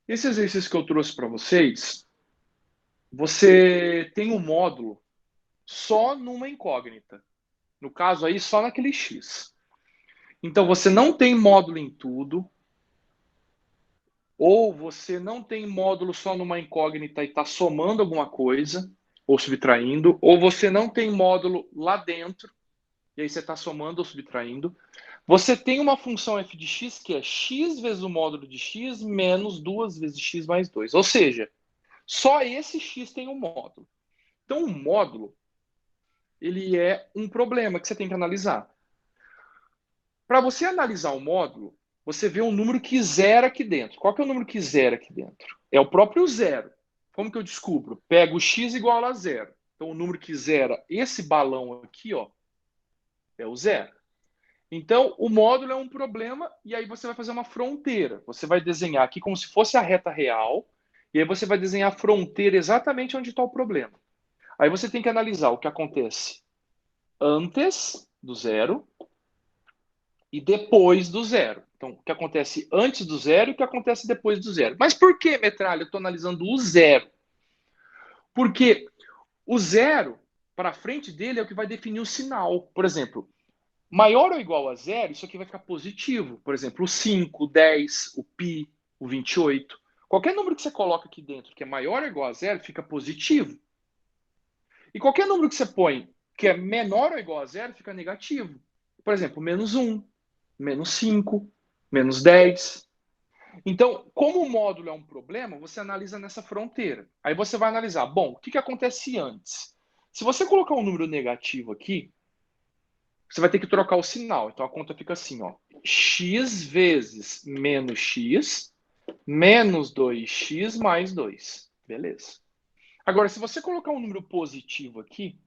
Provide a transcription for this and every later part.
Esse exercício que eu trouxe para vocês, você tem um módulo só numa incógnita. No caso aí, só naquele X. Então, você não tem módulo em tudo, ou você não tem módulo só numa incógnita e está somando alguma coisa, ou subtraindo, ou você não tem módulo lá dentro, e aí você está somando ou subtraindo. Você tem uma função f de x que é x vezes o módulo de x menos 2 vezes x mais 2. Ou seja, só esse x tem um módulo. Então, o módulo, ele é um problema que você tem que analisar. Para você analisar o módulo, você vê um número que zera aqui dentro. Qual que é o número que zera aqui dentro? É o próprio zero. Como que eu descubro? Pego o x igual a zero. Então, o número que zera esse balão aqui, ó, é o zero. Então, o módulo é um problema e aí você vai fazer uma fronteira. Você vai desenhar aqui como se fosse a reta real e aí você vai desenhar a fronteira exatamente onde está o problema. Aí você tem que analisar o que acontece antes do zero e depois do zero. Então, o que acontece antes do zero e o que acontece depois do zero. Mas por que, Metralha, eu estou analisando o zero? Porque o zero, para frente dele, é o que vai definir o sinal. Por exemplo, maior ou igual a zero, isso aqui vai ficar positivo. Por exemplo, o 5, o 10, o π, o 28. Qualquer número que você coloca aqui dentro que é maior ou igual a zero, fica positivo. E qualquer número que você põe que é menor ou igual a zero, fica negativo. Por exemplo, menos 1, menos 5, menos 10. Então, como o módulo é um problema, você analisa nessa fronteira. Aí você vai analisar, bom, o que acontece antes? Se você colocar um número negativo aqui, você vai ter que trocar o sinal. Então a conta fica assim, ó. X vezes menos x, menos 2x mais 2. Beleza. Agora, se você colocar um número positivo aqui,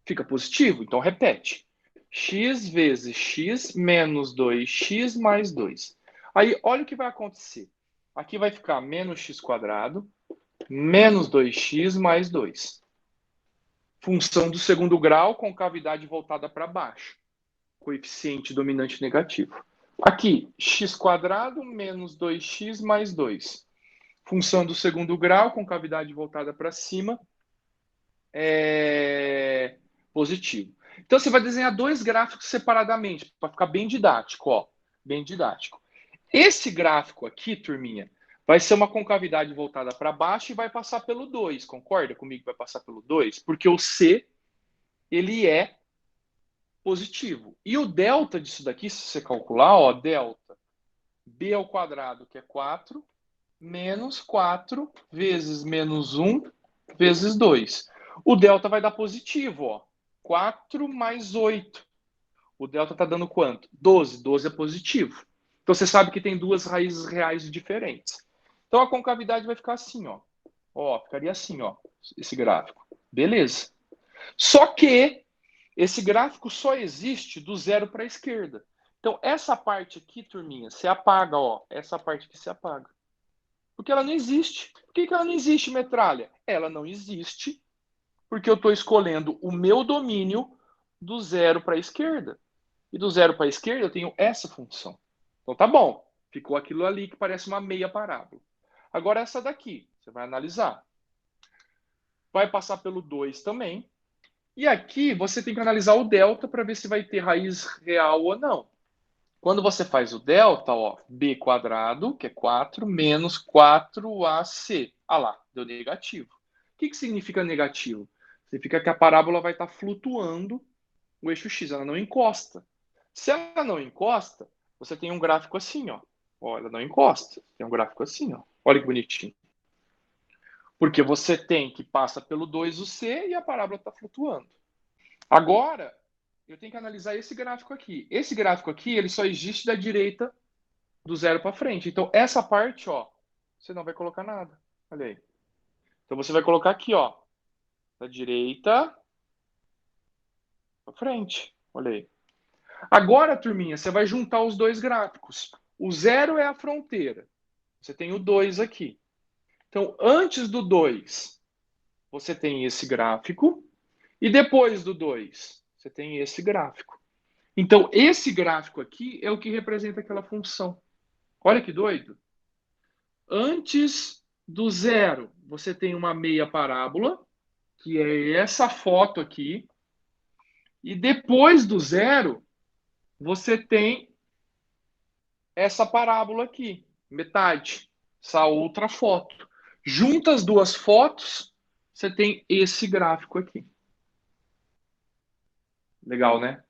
fica positivo, então repete. X vezes x menos 2x mais 2. Aí, olha o que vai acontecer. Aqui vai ficar menos x quadrado, menos 2x mais 2. Função do segundo grau com cavidade voltada para baixo. Coeficiente dominante negativo. Aqui, x quadrado menos 2x mais 2. Função do segundo grau com cavidade voltada para cima, positivo. Então, você vai desenhar dois gráficos separadamente, para ficar bem didático, ó. Bem didático. Esse gráfico aqui, turminha, vai ser uma concavidade voltada para baixo e vai passar pelo 2. Concorda comigo que vai passar pelo 2? Porque o C, ele é positivo. E o delta disso daqui, se você calcular, ó, delta b ao quadrado, que é 4, menos 4 vezes menos 1 vezes 2. O delta vai dar positivo, ó. 4 mais 8. O delta está dando quanto? 12. 12 é positivo. Então você sabe que tem duas raízes reais diferentes. Então a concavidade vai ficar assim, ó. Ó, ficaria assim, ó, esse gráfico. Beleza. Só que esse gráfico só existe do zero para a esquerda. Então essa parte aqui, turminha, você apaga, ó. Essa parte aqui se apaga. Porque ela não existe. Por que ela não existe, Metralha? Ela não existe porque eu estou escolhendo o meu domínio do zero para a esquerda. E do zero para a esquerda eu tenho essa função. Então tá bom. Ficou aquilo ali que parece uma meia parábola. Agora essa daqui, você vai analisar. Vai passar pelo 2 também. E aqui você tem que analisar o delta para ver se vai ter raiz real ou não. Quando você faz o delta, ó, b quadrado, que é 4, menos 4ac. Ah lá, deu negativo. O que significa negativo? Significa que a parábola vai estar flutuando o eixo x, ela não encosta. Se ela não encosta, você tem um gráfico assim, ó. Ó, ela não encosta. Tem um gráfico assim, ó. Olha que bonitinho. Porque você tem que passa pelo 2 o c e a parábola está flutuando. Agora, eu tenho que analisar esse gráfico aqui. Esse gráfico aqui, ele só existe da direita do zero para frente. Então, essa parte, ó, você não vai colocar nada. Olha aí. Então, você vai colocar aqui, ó, da direita para frente. Olha aí. Agora, turminha, você vai juntar os dois gráficos. O zero é a fronteira. Você tem o 2 aqui. Então, antes do 2, você tem esse gráfico. E depois do 2, você tem esse gráfico. Então, esse gráfico aqui é o que representa aquela função. Olha que doido. Antes do zero, você tem uma meia parábola, que é essa foto aqui. E depois do zero, você tem essa parábola aqui, metade, essa outra foto. Junta as duas fotos, você tem esse gráfico aqui. Legal, né?